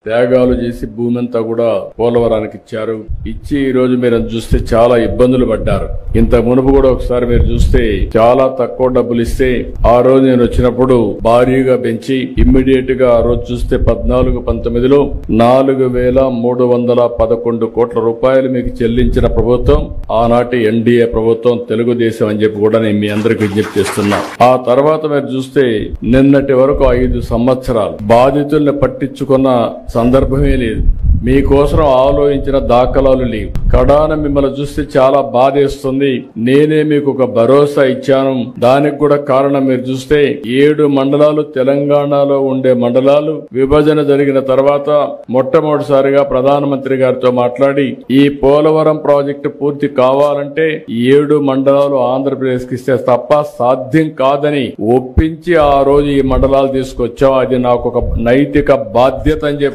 త్యాగాలు చేసి భూమి అంతా కూడా పోలవరానికి ఇచ్చారు. ఇచ్చి ఈ రోజు మీరు చూస్తే చాలా ఇబ్బందులు పడ్డారు. ఇంత మునుపు కూడా ఒకసారి మీరు చూస్తే చాలా తక్కువ డబ్బులు ఇస్తే ఆ రోజు నేను వచ్చినప్పుడు భారీగా పెంచి ఇమ్మీడియట్ గా ఆ రోజు చూస్తే 14-19లో 4,311 కోట్ల రూపాయలు మీకు చెల్లించిన ప్రభుత్వం ఆనాటి ఎన్డీఏ ప్రభుత్వం, తెలుగుదేశం అని చెప్పి కూడా నేను మీ అందరికి విజ్ఞప్తి చేస్తున్నా. ఆ తర్వాత మీరు చూస్తే నిన్నటి వరకు 5 సంవత్సరాలు బాధితుల్ని పట్టించుకున్న సందర్భమే లేదు. మీకోసం ఆలోచించిన దాఖలాలు లేవు. కడాన మిమ్మల్ని చూస్తే చాలా బాధేస్తుంది. నేనే మీకు ఒక భరోసా ఇచ్చాను. దానికి కూడా కారణం మీరు చూస్తే 7 మండలాలు తెలంగాణలో ఉండే మండలాలు విభజన జరిగిన తర్వాత మొట్టమొదటిసారిగా ప్రధానమంత్రి గారితో మాట్లాడి ఈ పోలవరం ప్రాజెక్టు పూర్తి కావాలంటే 7 మండలాలు ఆంధ్రప్రదేశ్ కి ఇస్తే తప్ప సాధ్యం కాదని ఒప్పించి ఆ రోజు ఈ మండలాలు తీసుకొచ్చాం. అది నాకు ఒక నైతిక బాధ్యత అని చెప్పి